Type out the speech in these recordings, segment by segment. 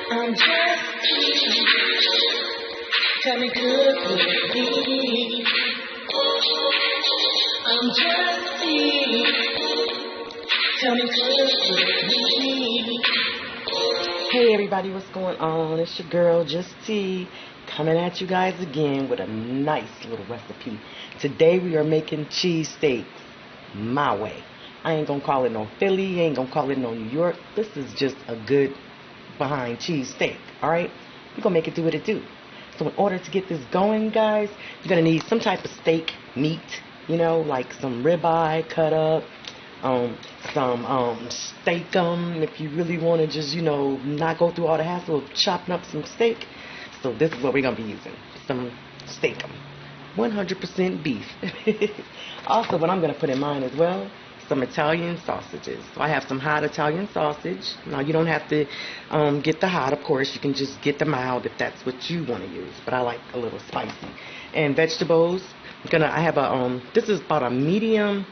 I'm just tell me good with me. I'm just tell me good with me. Hey everybody, what's going on? It's your girl, Just T, coming at you guys again with a nice little recipe. Today we are making cheesesteaks my way. I ain't gonna call it no Philly, ain't gonna call it no New York. This is just a good behind cheesesteak, alright? We're gonna make it do what it do. So in order to get this going, guys, you're gonna need some type of steak meat, you know, like some ribeye cut up, some steakum, if you really want to just, you know, not go through all the hassle of chopping up some steak. So this is what we're gonna be using, some steakum, 100% beef. Also, what I'm gonna put in mine as well, some Italian sausages. So I have some hot Italian sausage. Now you don't have to get the hot, of course. You can just get the mild if that's what you want to use. But I like a little spicy. And vegetables. I have a this is about a medium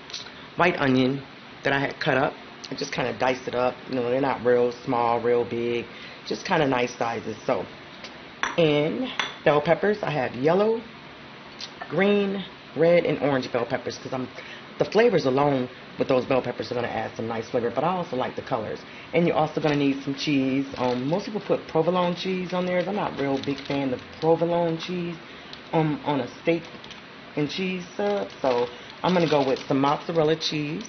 white onion that I had cut up. I just kind of diced it up. You know, they're not real small, real big, just kind of nice sizes. So, and bell peppers. I have yellow, green, red, and orange bell peppers because the flavors alone with those bell peppers are going to add some nice flavor, but I also like the colors. And you're also going to need some cheese. Most people put provolone cheese on theirs. I'm not a real big fan of provolone cheese on a steak and cheese sub, so I'm going to go with some mozzarella cheese,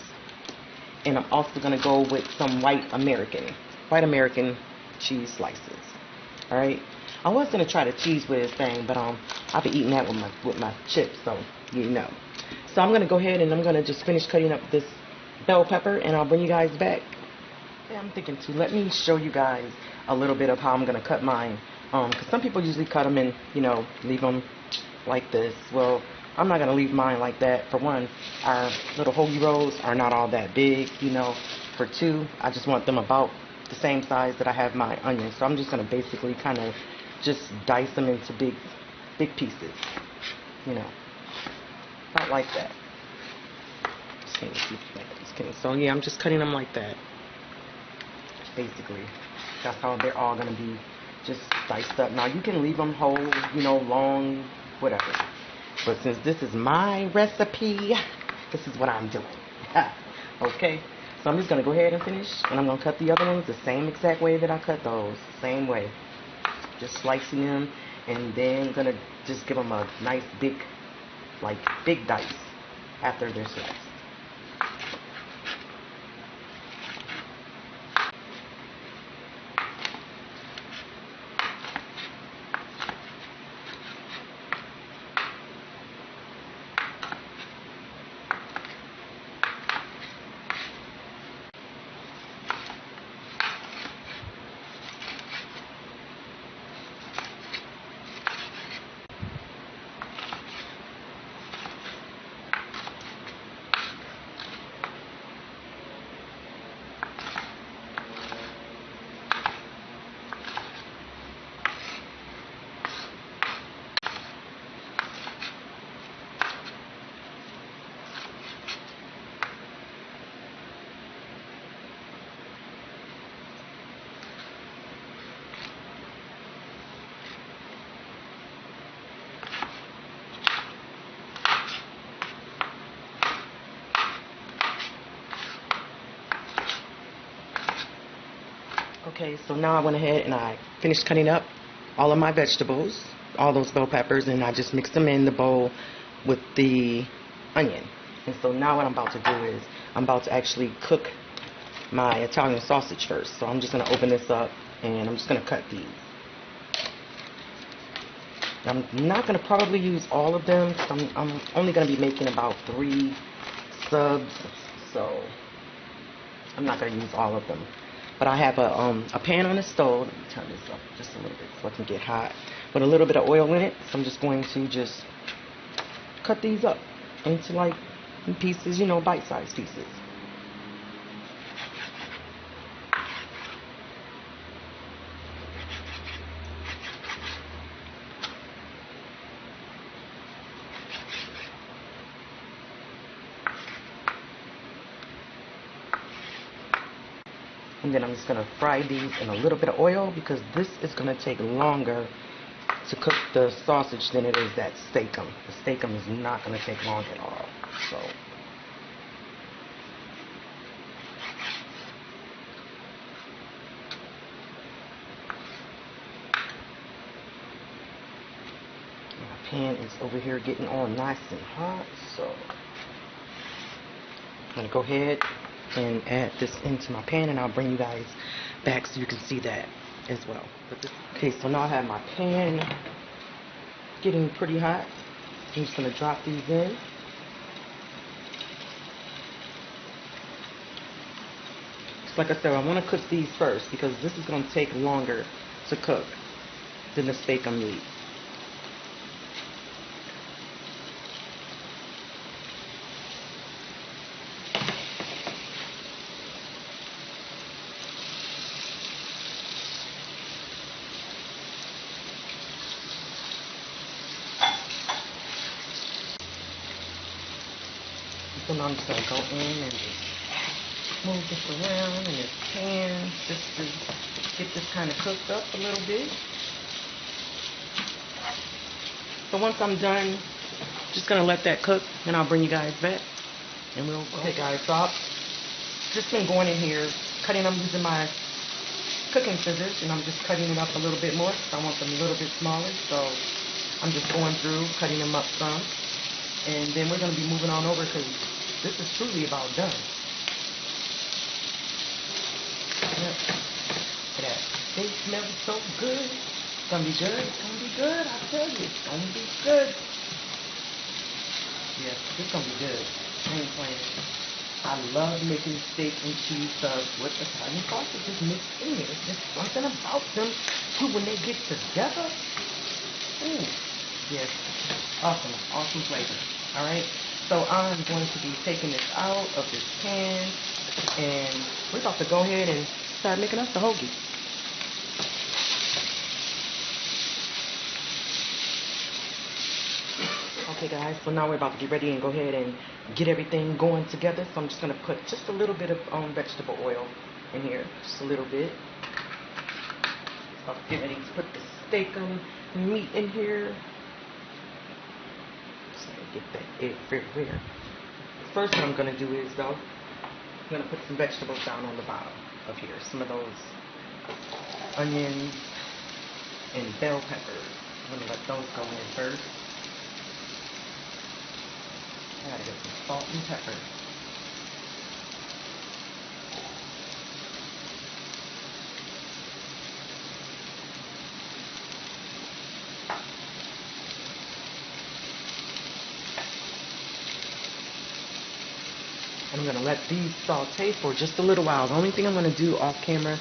and I'm also going to go with some white American cheese slices. All right. I was going to try the cheese whiz thing, but I'll be eating that with my chips, so you know. So I'm going to go ahead and I'm going to just finish cutting up this bell pepper, and I'll bring you guys back. Yeah, I'm thinking too, let me show you guys a little bit of how I'm going to cut mine. Because some people usually cut them and, you know, leave them like this. Well, I'm not going to leave mine like that. For one, our little hoagie rolls are not all that big, you know. For two, I just want them about the same size that I have my onions. So I'm just going to basically kind of just dice them into big pieces, you know. Not like that. Just kidding. So yeah, I'm just cutting them like that. Basically, that's how they're all gonna be, just diced up. Now you can leave them whole, you know, long, whatever. But since this is my recipe, this is what I'm doing. Okay. So I'm just gonna go ahead and finish, and I'm gonna cut the other ones the same exact way that I cut those. Same way. Just slicing them, and then gonna just give them a nice big dice after they're sliced. Okay, so now I went ahead and I finished cutting up all of my vegetables, all those bell peppers, and I just mixed them in the bowl with the onion. And so now what I'm about to do is I'm about to actually cook my Italian sausage first. So I'm just going to open this up, and I'm just going to cut these. I'm not going to probably use all of them, because I'm only going to be making about 3 subs, so I'm not going to use all of them. But I have a pan on the stove. Let me turn this up just a little bit so it can get hot. With a little bit of oil in it. So I'm just going to just cut these up into like pieces, you know, bite-sized pieces. And then I'm just going to fry these in a little bit of oil because this is going to take longer to cook the sausage than it is that steakum. The steakum is not going to take long at all. So my pan is over here getting all nice and hot, so I'm going to go ahead and add this into my pan, and I'll bring you guys back so you can see that as well. Okay, so now I have my pan getting pretty hot. I'm just going to drop these in. Just like I said, I want to cook these first because this is going to take longer to cook than the steakum meat. So now I'm just going to go in and just move this around in this pan just to get this kind of cooked up a little bit. So once I'm done, just going to let that cook and I'll bring you guys back and we'll go. Okay guys, so I've just been going in here, cutting, I'm using my cooking scissors and I'm just cutting it up a little bit more because I want them a little bit smaller. So I'm just going through, cutting them up some. And then we're going to be moving on over because this is truly about done. Yep. That steak smells so good. It's going to be good. It's going to be good. I tell you. It's going to be good. Yes, it's going to be good. I ain't playing. I love making steak and cheese subs with Italian sausages mixed in it. It's just something about them, too, when they get together. Ooh. Yes. Awesome. Awesome flavor. Alright. So I'm going to be taking this out of this pan. And we're about to go ahead and start making us the hoagie. Okay guys, so now we're about to get ready and go ahead and get everything going together. So I'm just going to put just a little bit of vegetable oil in here. Just a little bit. So I'm getting ready to put the steakum meat in here. Get that everywhere. First what I'm going to do is though, I'm going to put some vegetables down on the bottom of here. Some of those onions and bell peppers. I'm going to let those go in first. I gotta get some salt and pepper. I'm going to let these saute for just a little while. The only thing I'm going to do off camera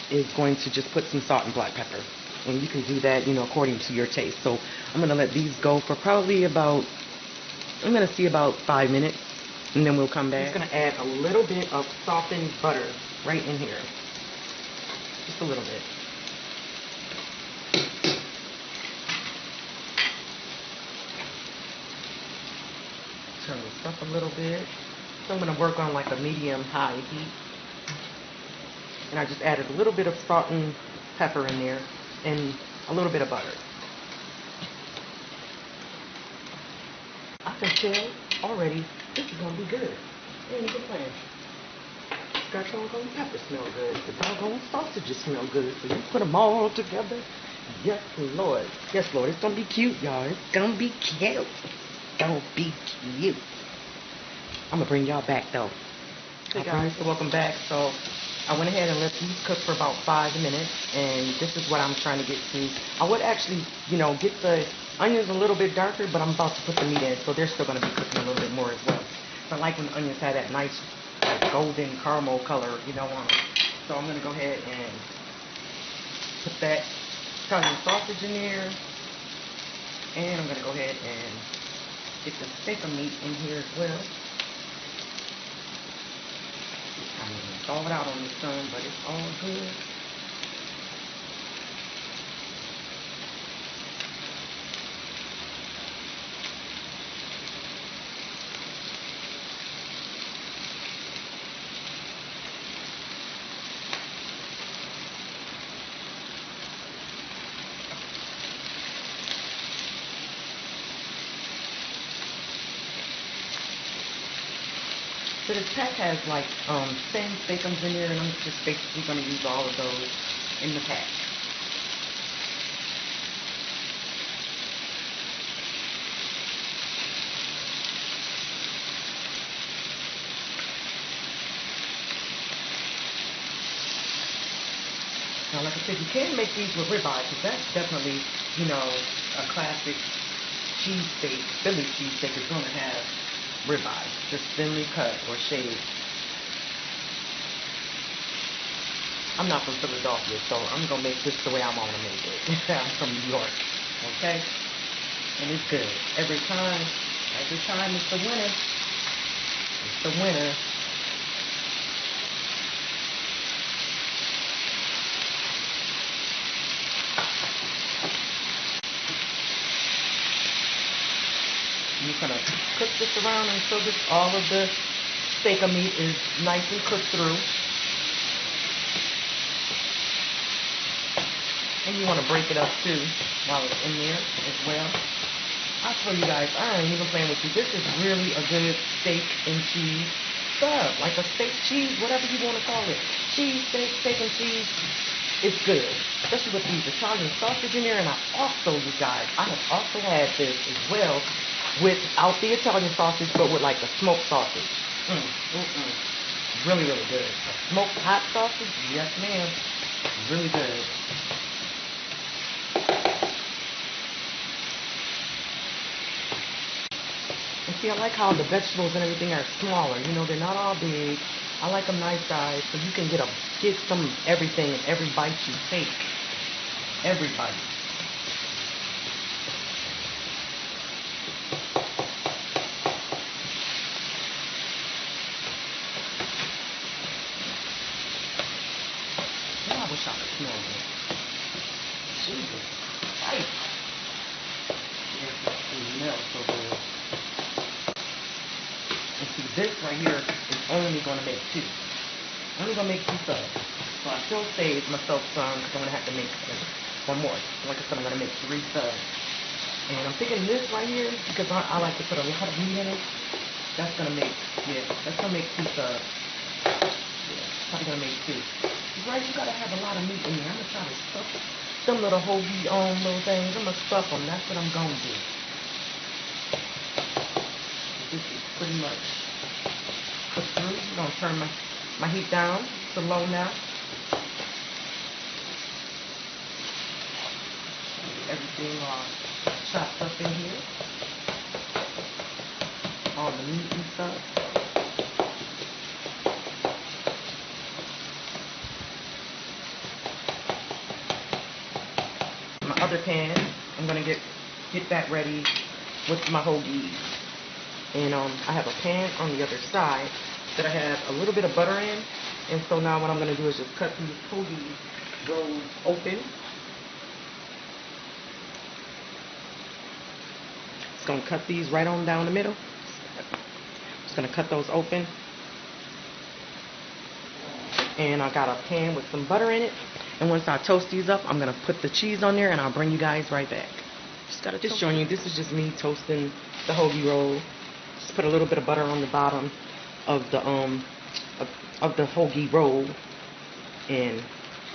is going to just put some salt and black pepper. And you can do that, you know, according to your taste. So I'm going to let these go for probably about, I'm going to see about 5 minutes. And then we'll come back. I'm just going to add a little bit of softened butter right in here. Just a little bit. Turn this up a little bit. So I'm going to work on like a medium-high heat. And I just added a little bit of salt and pepper in there and a little bit of butter. I can tell already this is going to be good. Ain't even playing. Got doggone pepper smell good. The doggone sausages smell good. So you put them all together. Yes, Lord. Yes, Lord. It's going to be cute, y'all. It's going to be cute. It's going to be cute. I'm going to bring y'all back, though. Hey, guys. So welcome back. So I went ahead and let these cook for about 5 minutes. And this is what I'm trying to get to. I would actually, you know, get the onions a little bit darker, but I'm about to put the meat in. So they're still going to be cooking a little bit more as well. I like when the onions have that nice like golden caramel color, you know, on them. So I'm going to go ahead and put that Italian sausage in there. And I'm going to go ahead and get the steakum meat in here as well. I'm going to thaw it out on the sun, but it's all good. So this pack has like 10 steakums in there, and I'm just basically going to use all of those in the pack. Now, like I said, you can make these with ribeye, because that's definitely, you know, a classic cheesesteak. Philly cheesesteak is going to have ribeye, just thinly cut or shaved. I'm not from Philadelphia, so I'm going to make this the way I want to make it. I'm from New York, okay? And it's good. Every time it's the winner. It's the winner. You're going to cook this around until all of the steak of meat is nicely cooked through. And you want to break it up too while it's in there as well. I tell you guys, I ain't even playing with you. This is really a good steak and cheese sub. Like a steak cheese, whatever you want to call it. Cheese, steak and cheese. It's good. Especially with these Italian sausage in there. And I have also had this as well without the Italian sausage, but with like the smoked sausage. Really, really good. A smoked hot sausage? Yes, ma'am. Really good. And see, I like how the vegetables and everything are smaller. You know, they're not all big. I like them nice size, so you can get some of everything in every bite you take. Every bite. Oh, I wish I could smell this. Jesus Christ. It smells so good. And see, this right here is only going to make two. I'm only going to make 2 subs. So I still saved myself some because I'm going to have to make one more. Like I said, I'm going to make 3 subs. And I'm thinking this right here, because I like to put a lot of meat in it. That's going to make, that's going to make 2 subs. Yeah, probably going to make 2. Right, you got to have a lot of meat in there. I'm going to try to stuff some little hoagie little things. I'm going to stuff them. That's what I'm going to do. This is pretty much cooked through. I'm going to turn my heat down to low now. Everything all chopped up in here. All the meat and stuff. My other pan, I'm going to get that ready with my hoagies. And I have a pan on the other side that I have a little bit of butter in. And so now what I'm going to do is just cut these hoagie rolls open. Just going to cut these right on down the middle. Just going to cut those open. And I got a pan with some butter in it. And once I toast these up, I'm going to put the cheese on there and I'll bring you guys right back. Just showing you, this is just me toasting the hoagie roll. Just put a little bit of butter on the bottom of the hoagie roll, and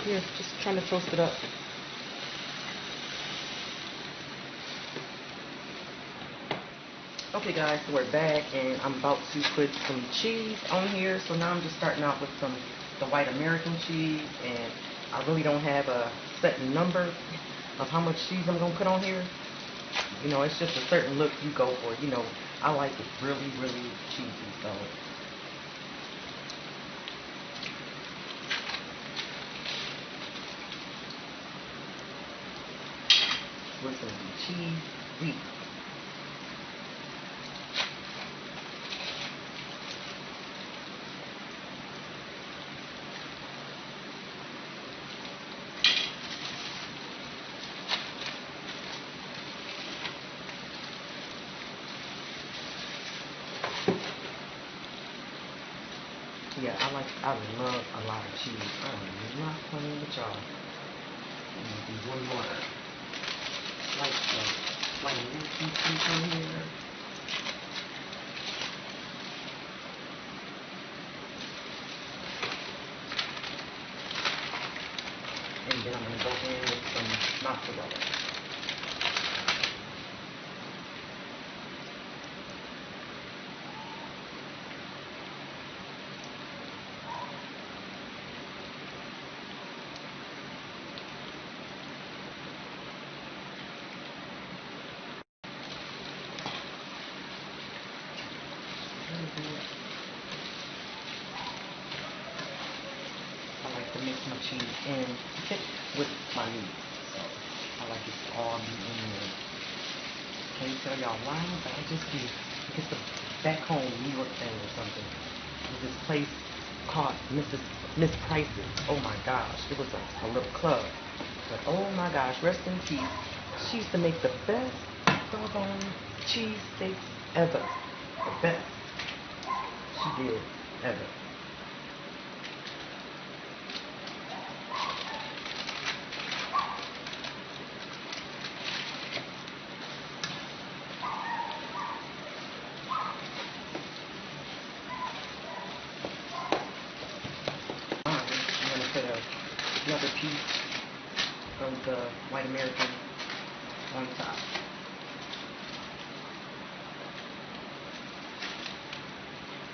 yeah, just trying to toast it up. Okay guys, so we're back and I'm about to put some cheese on here. So now I'm just starting out with the white American cheese, and I really don't have a set number of how much cheese I'm gonna put on here. You know, it's just a certain look you go for. You know, I like it really, really cheesy, so. We're gonna be cheesy. Yeah, I love a lot of cheese. I'm not playing with y'all. I'm gonna do one more. Like a little cheese on here. And then I'm going to go in with some mozzarella. I like to mix my cheese in with my meat, so I like it to all be in there. Can't tell y'all why, but I just do. It's a back home New York thing or something. There's this place called Miss Price's. Oh my gosh, it was a little club. But oh my gosh, rest in peace. She used to make the best doggone cheesesteaks ever. The best. She did ever. I'm gonna put another piece of the white American on top.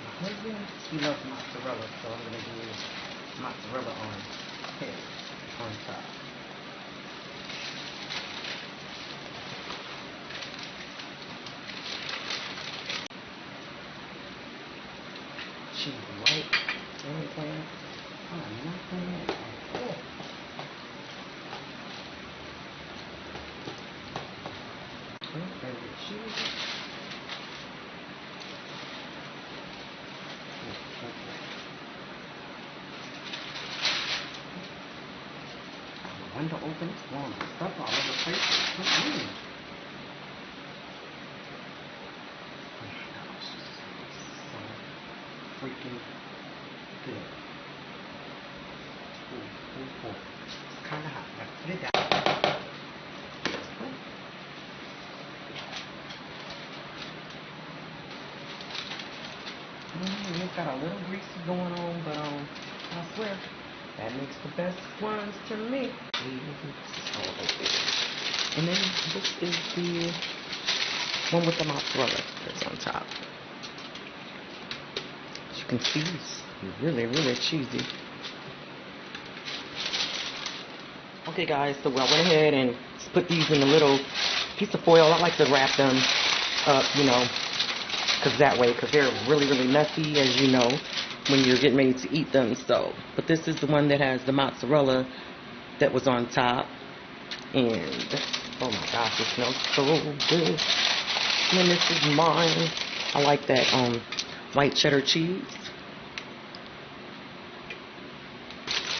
My husband, he loves mozzarella, so I'm gonna do mozzarella on his on top. Cheese white, everything. Oh, nothing. Oh. And the cheese. The window open, it's blowing stuff all over the place. Oh my gosh, so freaking good. Ooh. It's kind of hot. Now put it down. It's got a little greasy going on, but I swear that makes the best ones to me. And then this is the one with the mozzarella that's on top. As you can see, it's really, really cheesy. Okay guys, so I went ahead and put these in a little piece of foil. I like to wrap them up, you know, because they're really, really messy, as you know, when you're getting ready to eat them. So, but this is the one that has the mozzarella that was on top. And, oh my gosh, it smells so good. And this is mine. I like that white cheddar cheese.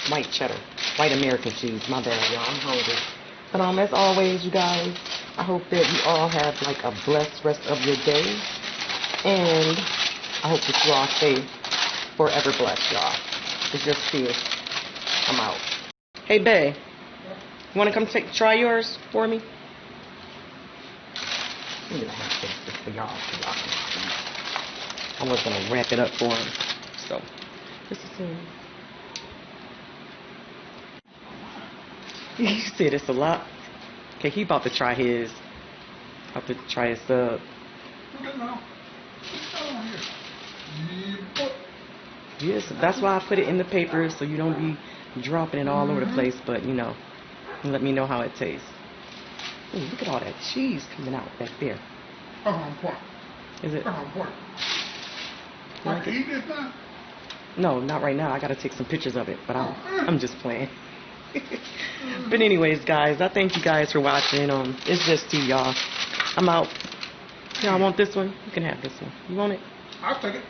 White cheddar. White American cheese. My bad, y'all. I'm hungry. But as always, you guys, I hope that you all have like a blessed rest of your day. And I hope that you all stay forever blessed, y'all. It's just here. I'm out. Hey, bae. You want to come try yours for me? I'm going to have to fix this for y'all so y'all can see. I was going to wrap it up for him. So, this is him. He said it's a lot. Okay, he about to try his. About to try his sub. Yes, that's why I put it in the paper so you don't be dropping it all over the place. But you know, let me know how it tastes. Ooh, look at all that cheese coming out back there. Is it? Like it? No, not right now. I gotta take some pictures of it. But I'm just playing. But anyways, guys, I thank you guys for watching. It's just tea, y'all. I'm out. Y'all want this one? You can have this one. You want it? I'll take it.